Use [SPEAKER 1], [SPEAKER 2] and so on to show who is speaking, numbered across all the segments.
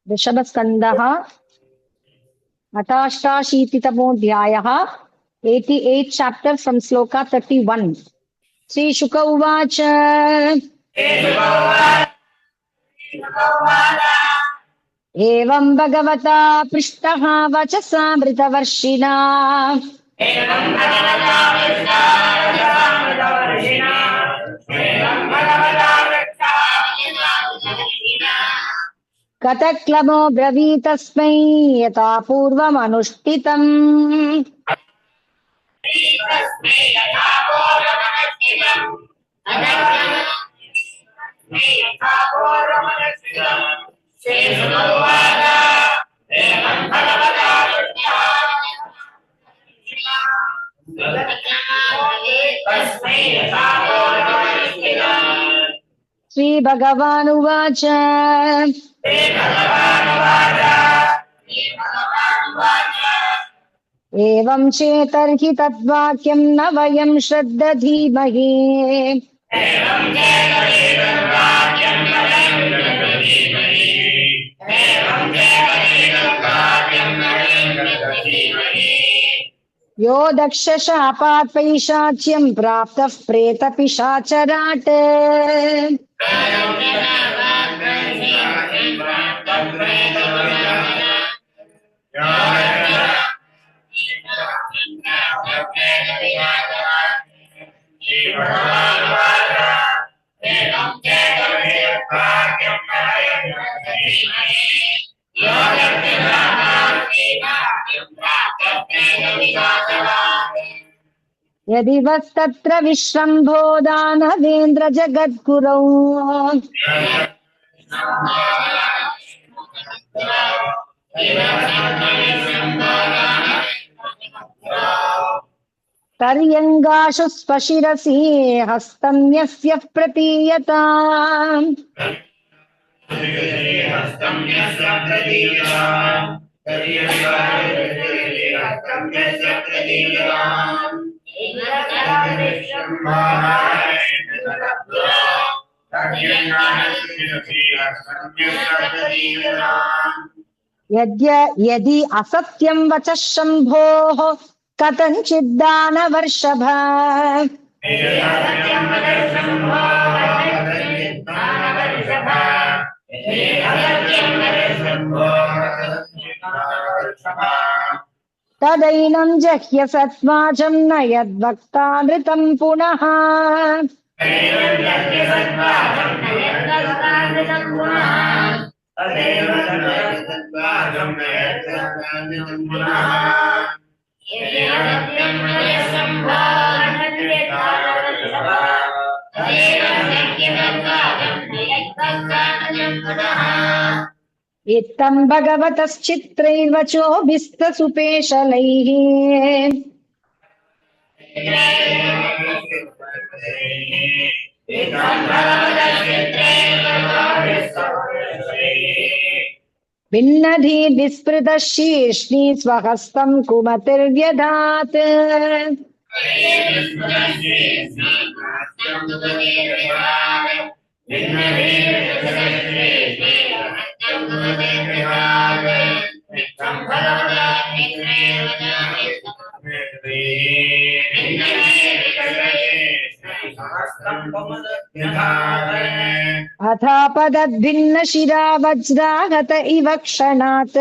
[SPEAKER 1] ऋषभस्कन्धः अष्टाशीतितमोऽध्यायः 88 chapter from श्लोका 31 श्रीशुक उवाच एवं भगवता पृष्टः वचसामृतवर्षिणा कथक्लमो ब्रवीतस्मै यथा पूर्वमनुष्ठितम् श्रीभगवानुवाच एवं चेतर्हि तद्वाक्यं न वयं श्रद्धधीमहि यो दक्षशापात् पैशाच्यं प्राप्तः प्रेतपिशाचराट् यदि वस्तत्र विश्रम्भो दानवेन्द्र जगद्गुरौ तर्यङ्गाशु स्वशिरसि हस्तं यस्य प्रतीयताम् यदि असत्यं वचः शम्भोः कथञ्चिद्दानवर्षभ तदैनं जह्य सत्वाचं न यद्वक्तामृतं पुनः इत्थं भगवतश्चित्रैर्वचोभिस्तसुपेशलैः भिन्नधी विस्मृतः शीर्ष्णि स्वहस्तं कुमतिर्व्यधात् अथापदद्भिन्न शिरा वज्राहत इव क्षणात्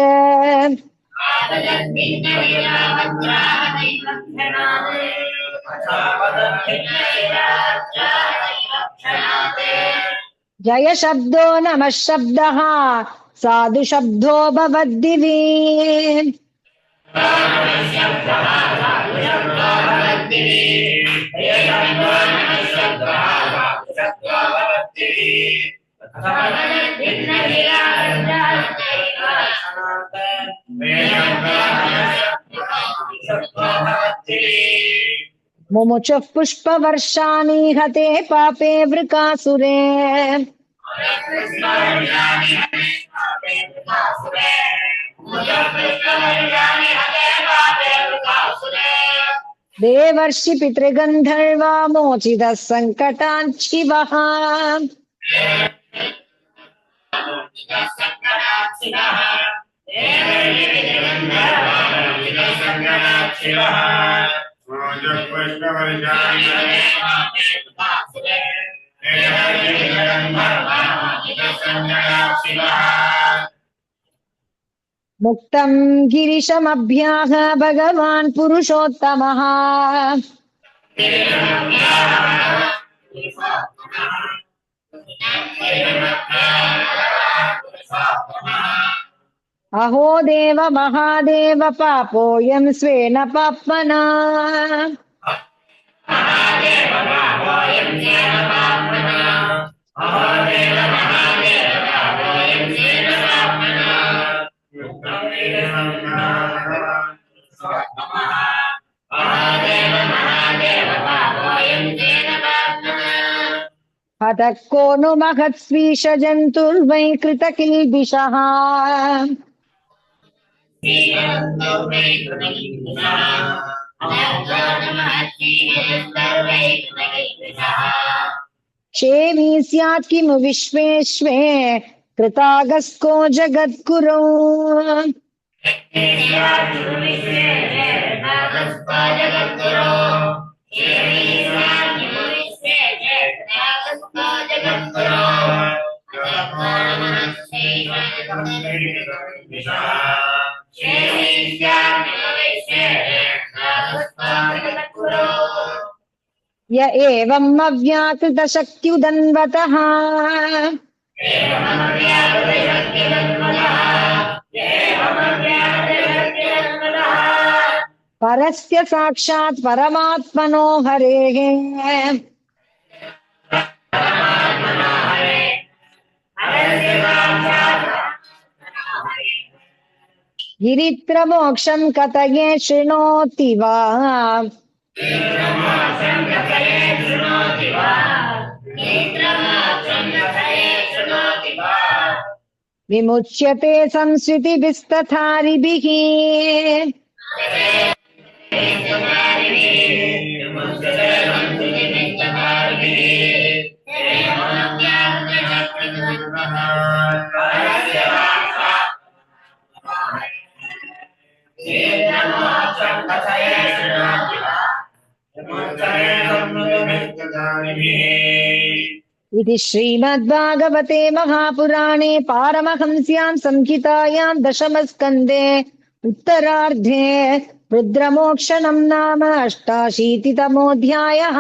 [SPEAKER 1] जय शब्दो नमः शब्दः साधु शब्दो भवद्दिवि मुमुचुः पुष्पवर्षाणि हते पापे वृकासुरे देवर्षि पितृगन्धर्वा मोचितः सङ्कटान् शिवः मुक्तं गिरिशमभ्याह भगवान् पुरुषोत्तमः अहो देव महादेव पापोऽयं स्वेन पाप्मना अतः को नु महत्स्वीश जन्तुर्वै कृतकिल्बिषः क्षेमी स्यात् किमु विश्वेश्वे कृतागस्को जगद्गुरौ य एवम् अव्याकृतशक्त्युदन्वतः परस्य साक्षात् परमात्मनो हरेः गिरित्रमोक्षं कथये शृणोति वा विमुच्यते संस्कृतिभिस्तथारिभिः इति श्रीमद्भागवते महापुराणे पारमहंस्यां संहितायां दशमस्कन्धे उत्तरार्धे रुद्रमोक्षणं नाम 88तमोऽध्यायः।